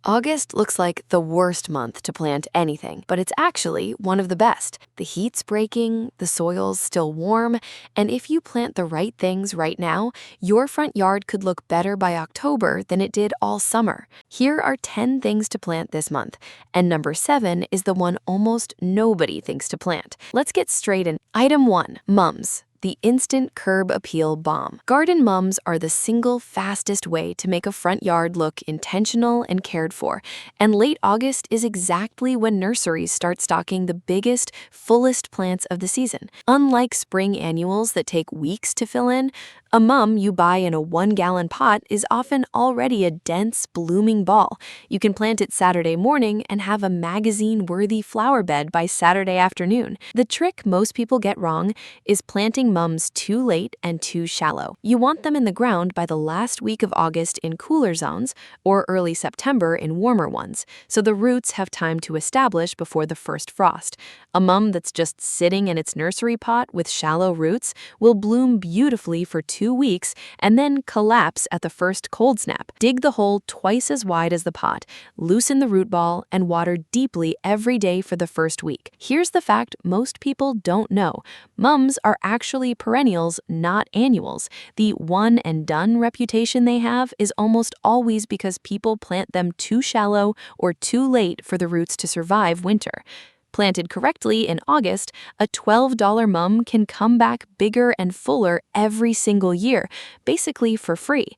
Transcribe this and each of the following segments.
August looks like the worst month to plant anything, but it's actually one of the best. The heat's breaking, the soil's still warm, and if you plant the right things right now, your front yard could look better by October than it did all summer. Here are 10 things to plant this month, and number 7 is the one almost nobody thinks to plant. Let's get straight in. Item 1, mums. The instant curb appeal bomb. Garden mums are the single fastest way to make a front yard look intentional and cared for, and late August is exactly when nurseries start stocking the biggest, fullest plants of the season. Unlike spring annuals that take weeks to fill in, a mum you buy in a 1-gallon pot is often already a dense, blooming ball. You can plant it Saturday morning and have a magazine-worthy flower bed by Saturday afternoon. The trick most people get wrong is planting mums too late and too shallow. You want them in the ground by the last week of August in cooler zones or early September in warmer ones, so the roots have time to establish before the first frost. A mum that's just sitting in its nursery pot with shallow roots will bloom beautifully for 2 weeks and then collapse at the first cold snap. Dig the hole twice as wide as the pot, loosen the root ball, and water deeply every day for the first week. Here's the fact most people don't know. Mums are actually perennials, not annuals. The one and done reputation they have is almost always because people plant them too shallow or too late for the roots to survive winter. Planted correctly in August, a $12 mum can come back bigger and fuller every single year, basically for free.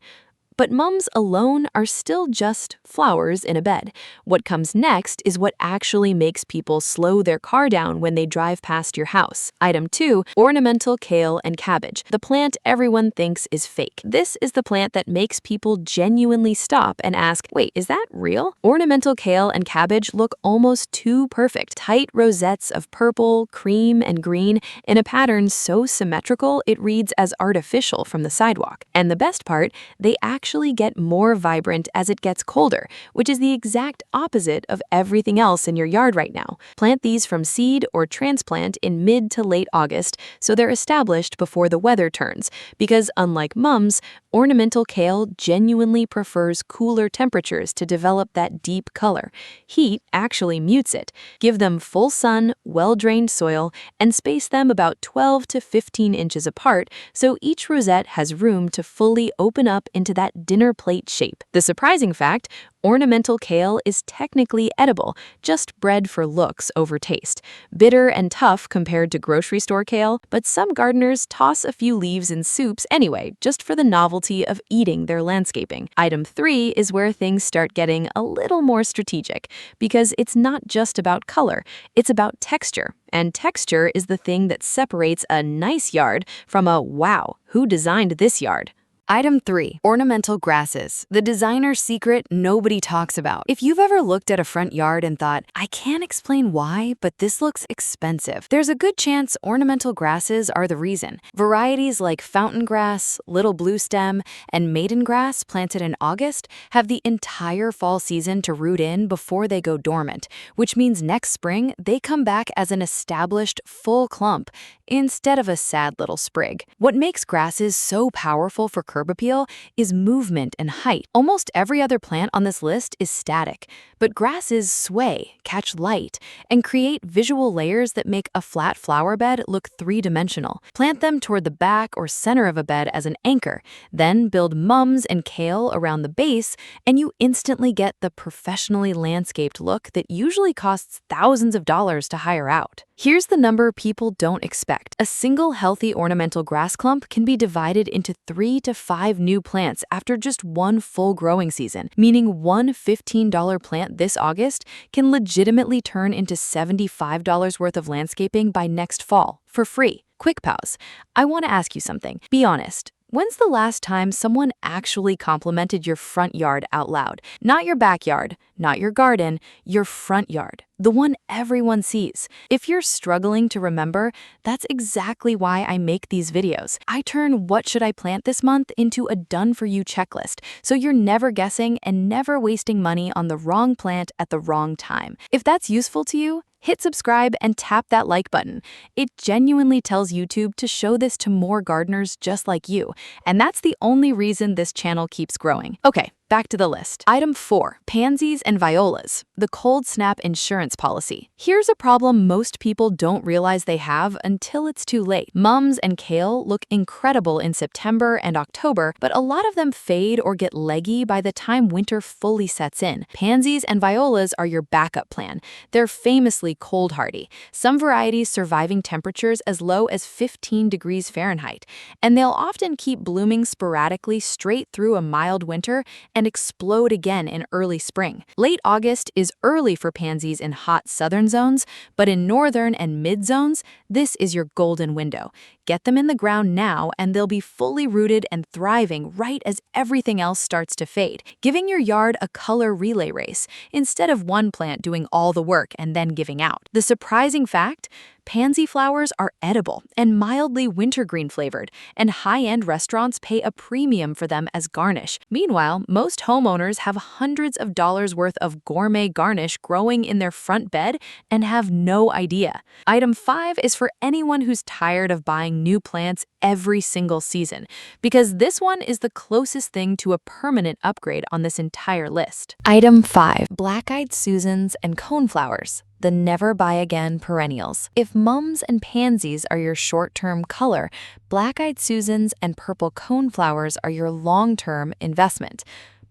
But mums alone are still just flowers in a bed. What comes next is what actually makes people slow their car down when they drive past your house. Item 2, ornamental kale and cabbage, the plant everyone thinks is fake. This is the plant that makes people genuinely stop and ask, wait, is that real? Ornamental kale and cabbage look almost too perfect. Tight rosettes of purple, cream, and green in a pattern so symmetrical it reads as artificial from the sidewalk. And the best part, they actually get more vibrant as it gets colder, which is the exact opposite of everything else in your yard right now. Plant these from seed or transplant in mid to late August so they're established before the weather turns, because unlike mums, ornamental kale genuinely prefers cooler temperatures to develop that deep color. Heat actually mutes it. Give them full sun, well-drained soil, and space them about 12 to 15 inches apart so each rosette has room to fully open up into that dinner plate shape. The surprising fact, ornamental kale is technically edible, just bred for looks over taste. Bitter and tough compared to grocery store kale, but some gardeners toss a few leaves in soups anyway, just for the novelty of eating their landscaping. Item 3 is where things start getting a little more strategic, because it's not just about color, it's about texture. And texture is the thing that separates a nice yard from a wow, who designed this yard? Item 3, ornamental grasses, the designer secret nobody talks about. If you've ever looked at a front yard and thought, I can't explain why, but this looks expensive, there's a good chance ornamental grasses are the reason. Varieties like fountain grass, little blue stem, and maiden grass planted in August have the entire fall season to root in before they go dormant, which means next spring they come back as an established full clump instead of a sad little sprig. What makes grasses so powerful for curb appeal is movement and height. Almost every other plant on this list is static, but grasses sway, catch light, and create visual layers that make a flat flower bed look three-dimensional. Plant them toward the back or center of a bed as an anchor, then build mums and kale around the base, and you instantly get the professionally landscaped look that usually costs thousands of dollars to hire out. Here's the number people don't expect. A single healthy ornamental grass clump can be divided into 3 to 5 new plants after just one full growing season, meaning one $15 plant this August can legitimately turn into $75 worth of landscaping by next fall, for free. Quick pause. I want to ask you something. Be honest. When's the last time someone actually complimented your front yard out loud? Not your backyard, not your garden, your front yard, the one everyone sees. If you're struggling to remember, that's exactly why I make these videos. I turn what should I plant this month into a done-for-you checklist, so you're never guessing and never wasting money on the wrong plant at the wrong time. If that's useful to you, hit subscribe and tap that like button. It genuinely tells YouTube to show this to more gardeners just like you, and that's the only reason this channel keeps growing. Okay, back to the list. Item 4, Pansies and Violas, the cold snap insurance policy. Here's a problem most people don't realize they have until it's too late. Mums and Kale look incredible in September and October, but a lot of them fade or get leggy by the time winter fully sets in. Pansies and Violas are your backup plan. They're famously cold hardy, some varieties surviving temperatures as low as 15 degrees Fahrenheit, and they'll often keep blooming sporadically straight through a mild winter and explode again in early spring. Late August is early for pansies in hot southern zones, but in northern and mid zones, this is your golden window. Get them in the ground now and they'll be fully rooted and thriving right as everything else starts to fade, giving your yard a color relay race instead of one plant doing all the work and then giving out. The surprising fact? Pansy flowers are edible and mildly wintergreen flavored, and high-end restaurants pay a premium for them as garnish. Meanwhile, most homeowners have hundreds of dollars worth of gourmet garnish growing in their front bed and have no idea. Item 5 is for anyone who's tired of buying new plants every single season, because this one is the closest thing to a permanent upgrade on this entire list. Item 5, Black-Eyed Susans and Coneflowers, the never buy again perennials. If mums and pansies are your short-term color, black-eyed Susans and purple coneflowers are your long-term investment.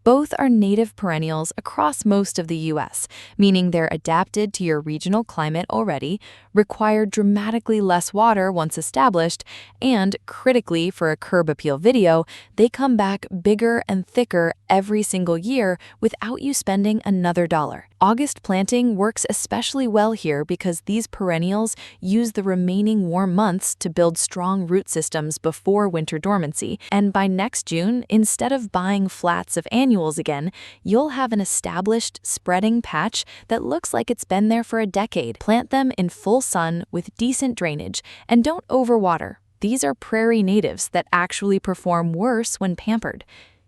Both are native perennials across most of the U.S., meaning they're adapted to your regional climate already, require dramatically less water once established, and, critically for a curb appeal video, they come back bigger and thicker every single year without you spending another dollar. August planting works especially well here because these perennials use the remaining warm months to build strong root systems before winter dormancy, and by next June, instead of buying flats of annuals again, you'll have an established, spreading patch that looks like it's been there for a decade. Plant them in full sun with decent drainage, and don't overwater. These are prairie natives that actually perform worse when pampered.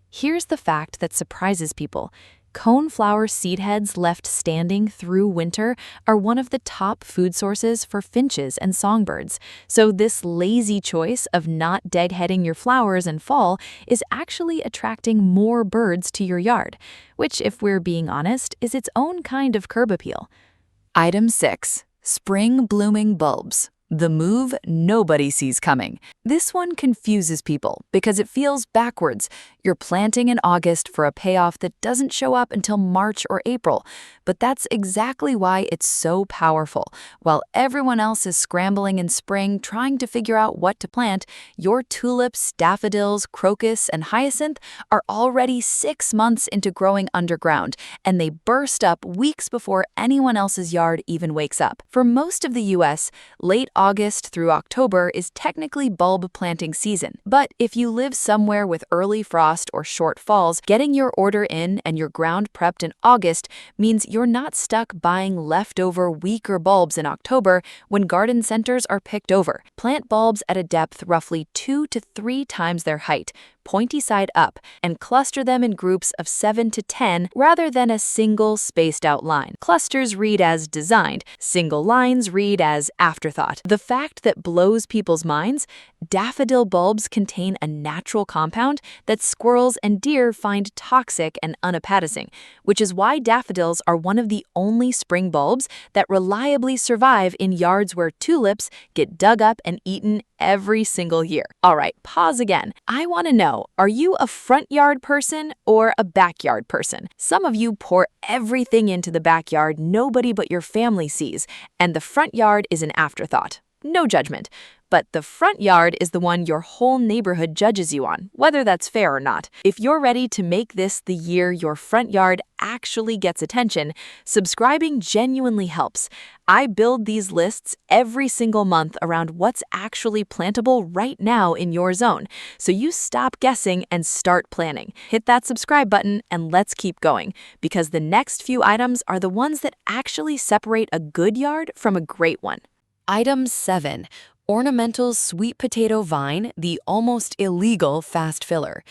Here's the fact that surprises people. Coneflower seed heads left standing through winter are one of the top food sources for finches and songbirds. So this lazy choice of not deadheading your flowers in fall is actually attracting more birds to your yard, which, if we're being honest, is its own kind of curb appeal. Item 6, Spring Blooming Bulbs, the move nobody sees coming. This one confuses people because it feels backwards. You're planting in August for a payoff that doesn't show up until March or April. But that's exactly why it's so powerful. While everyone else is scrambling in spring trying to figure out what to plant, your tulips, daffodils, crocus, and hyacinth are already 6 months into growing underground, and they burst up weeks before anyone else's yard even wakes up. For most of the U.S., late August through October is technically bulb planting season. But if you live somewhere with early frost or short falls, getting your order in and your ground prepped in August means you're not stuck buying leftover weaker bulbs in October when garden centers are picked over. Plant bulbs at a depth roughly 2 to 3 times their height, pointy side up, and cluster them in groups of 7 to 10 rather than a single spaced out line. Clusters read as designed, single lines read as afterthought. The fact that blows people's minds: daffodil bulbs contain a natural compound that squirrels and deer find toxic and unappetizing, which is why daffodils are one of the only spring bulbs that reliably survive in yards where tulips get dug up and eaten every single year. All right, pause again. I want to know, are you a front yard person or a backyard person? Some of you pour everything into the backyard nobody but your family sees, and the front yard is an afterthought. No judgment. But the front yard is the one your whole neighborhood judges you on, whether that's fair or not. If you're ready to make this the year your front yard actually gets attention, subscribing genuinely helps. I build these lists every single month around what's actually plantable right now in your zone, so you stop guessing and start planning. Hit that subscribe button and let's keep going, because the next few items are the ones that actually separate a good yard from a great one. Item 7. Ornamental sweet potato vine, the almost illegal fast filler.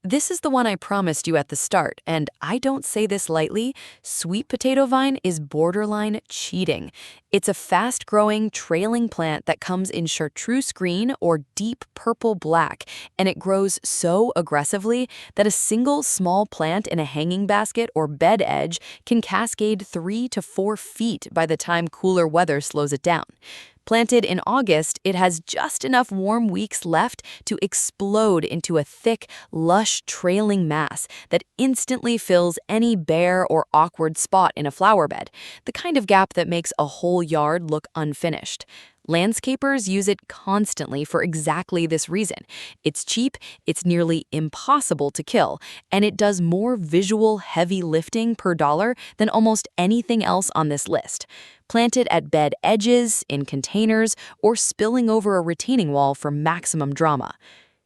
This is the one I promised you at the start, and I don't say this lightly. Sweet potato vine is borderline cheating. It's a fast-growing, trailing plant that comes in chartreuse green or deep purple-black, and it grows so aggressively that a single small plant in a hanging basket or bed edge can cascade 3 to 4 feet by the time cooler weather slows it down. Planted in August, it has just enough warm weeks left to explode into a thick, lush, trailing mass that instantly fills any bare or awkward spot in a flower bed, the kind of gap that makes a whole yard look unfinished. Landscapers use it constantly for exactly this reason. It's cheap, it's nearly impossible to kill, and it does more visual heavy lifting per dollar than almost anything else on this list. Planted at bed edges, in containers, or spilling over a retaining wall for maximum drama.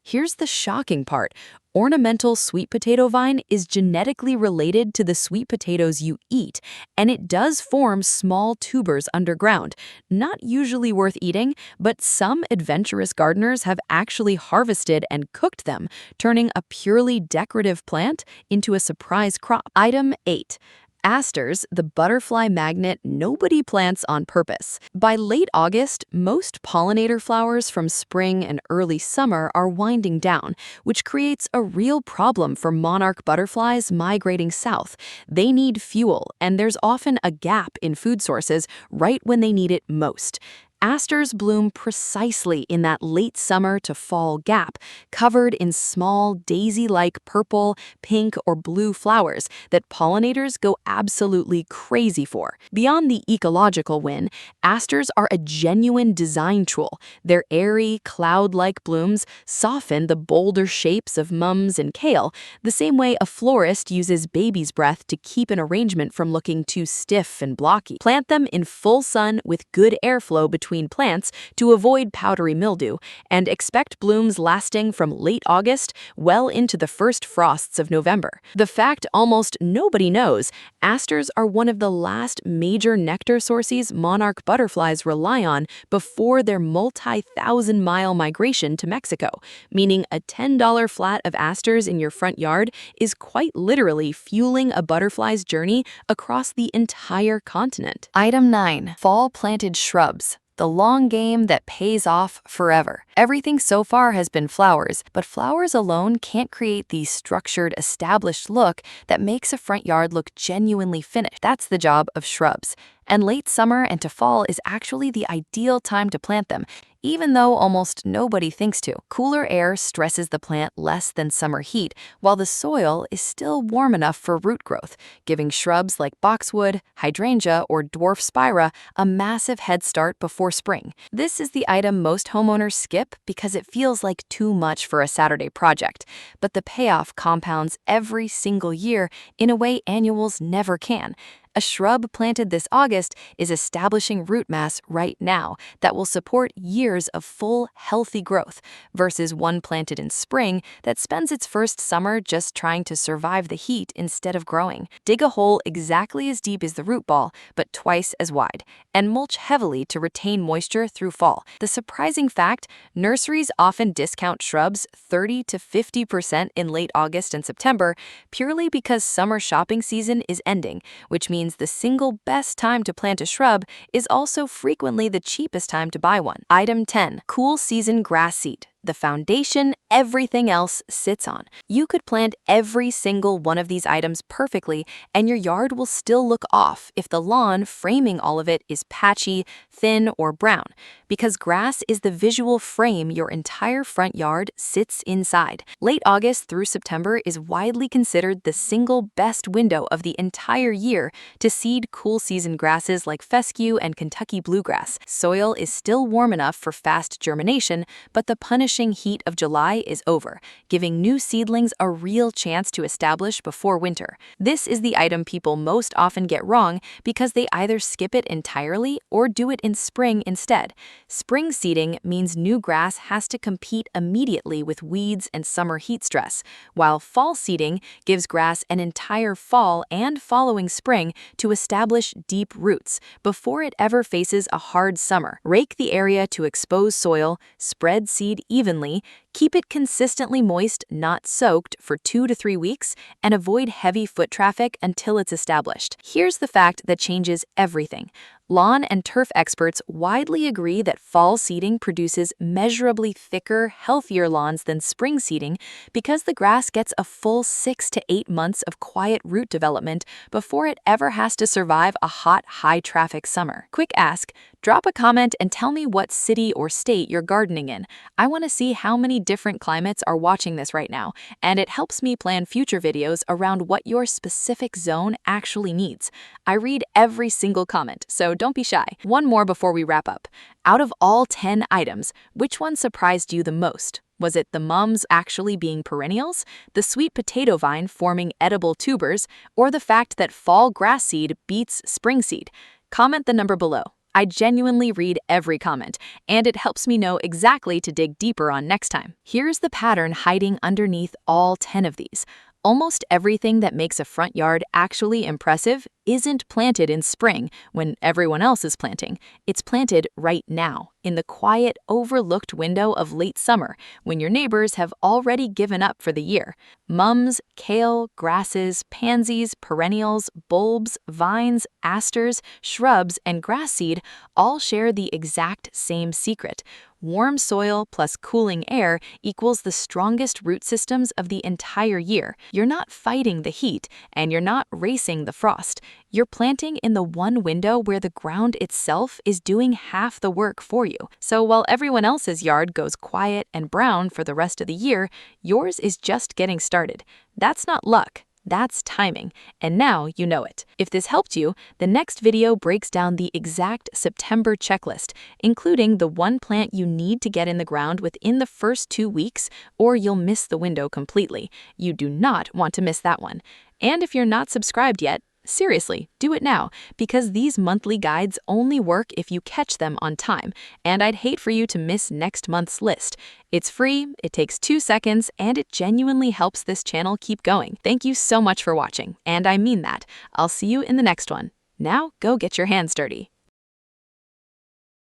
Here's the shocking part. Ornamental sweet potato vine is genetically related to the sweet potatoes you eat, and it does form small tubers underground. Not usually worth eating, but some adventurous gardeners have actually harvested and cooked them, turning a purely decorative plant into a surprise crop. Item 8. Asters, the butterfly magnet nobody plants on purpose. By late August, most pollinator flowers from spring and early summer are winding down, which creates a real problem for monarch butterflies migrating south. They need fuel, and there's often a gap in food sources right when they need it most. Asters bloom precisely in that late summer to fall gap, covered in small, daisy-like purple, pink, or blue flowers that pollinators go absolutely crazy for. Beyond the ecological win, asters are a genuine design tool. Their airy, cloud-like blooms soften the bolder shapes of mums and kale, the same way a florist uses baby's breath to keep an arrangement from looking too stiff and blocky. Plant them in full sun with good airflow between plants to avoid powdery mildew, and expect blooms lasting from late August well into the first frosts of November. The fact almost nobody knows, asters are one of the last major nectar sources monarch butterflies rely on before their multi-thousand-mile migration to Mexico, meaning a $10 flat of asters in your front yard is quite literally fueling a butterfly's journey across the entire continent. Item 9. Fall-planted shrubs. The long game that pays off forever. Everything so far has been flowers, but flowers alone can't create the structured, established look that makes a front yard look genuinely finished. That's the job of shrubs. And late summer and to fall is actually the ideal time to plant them, even though almost nobody thinks to. Cooler air stresses the plant less than summer heat, while the soil is still warm enough for root growth, giving shrubs like boxwood, hydrangea, or dwarf spira a massive head start before spring. This is the item most homeowners skip because it feels like too much for a Saturday project, but the payoff compounds every single year in a way annuals never can. A shrub planted this August is establishing root mass right now that will support years of full, healthy growth, versus one planted in spring that spends its first summer just trying to survive the heat instead of growing. Dig a hole exactly as deep as the root ball, but twice as wide, and mulch heavily to retain moisture through fall. The surprising fact, nurseries often discount shrubs 30 to 50% in late August and September purely because summer shopping season is ending, which means the single best time to plant a shrub is also frequently the cheapest time to buy one. Item 10. Cool season grass seed. The foundation everything else sits on. You could plant every single one of these items perfectly, and your yard will still look off if the lawn framing all of it is patchy, thin, or brown, because grass is the visual frame your entire front yard sits inside. Late August through September is widely considered the single best window of the entire year to seed cool season grasses like fescue and Kentucky bluegrass. Soil is still warm enough for fast germination, but the punishing heat of July is over, giving new seedlings a real chance to establish before winter. This is the item people most often get wrong because they either skip it entirely or do it in spring instead. Spring seeding means new grass has to compete immediately with weeds and summer heat stress, while fall seeding gives grass an entire fall and following spring to establish deep roots before it ever faces a hard summer. Rake the area to expose soil, spread seed evenly, evenly, keep it consistently moist, not soaked, for 2 to 3 weeks, and avoid heavy foot traffic until it's established. Here's the fact that changes everything. Lawn and turf experts widely agree that fall seeding produces measurably thicker, healthier lawns than spring seeding because the grass gets a full 6 to 8 months of quiet root development before it ever has to survive a hot, high-traffic summer. Quick ask, drop a comment and tell me what city or state you're gardening in. I want to see how many different climates are watching this right now, and it helps me plan future videos around what your specific zone actually needs. I read every single comment, so don't be shy. One more before we wrap up. Out of all 10 items, which one surprised you the most? Was it the mums actually being perennials, the sweet potato vine forming edible tubers, or the fact that fall grass seed beats spring seed? Comment the number below. I genuinely read every comment, and it helps me know exactly to dig deeper on next time. Here's the pattern hiding underneath all 10 of these. Almost everything that makes a front yard actually impressive isn't planted in spring when everyone else is planting. It's planted right now, in the quiet, overlooked window of late summer, when your neighbors have already given up for the year. Mums, kale, grasses, pansies, perennials, bulbs, vines, asters, shrubs, and grass seed all share the exact same secret. Warm soil plus cooling air equals the strongest root systems of the entire year. You're not fighting the heat, and you're not racing the frost. You're planting in the one window where the ground itself is doing half the work for you. So while everyone else's yard goes quiet and brown for the rest of the year, yours is just getting started. That's not luck. That's timing, and now you know it. If this helped you, the next video breaks down the exact September checklist, including the one plant you need to get in the ground within the first 2 weeks, or you'll miss the window completely. You do not want to miss that one. And if you're not subscribed yet, seriously, do it now, because these monthly guides only work if you catch them on time, and I'd hate for you to miss next month's list. It's free, it takes 2 seconds, and it genuinely helps this channel keep going. Thank you so much for watching, and I mean that. I'll see you in the next one. Now, go get your hands dirty.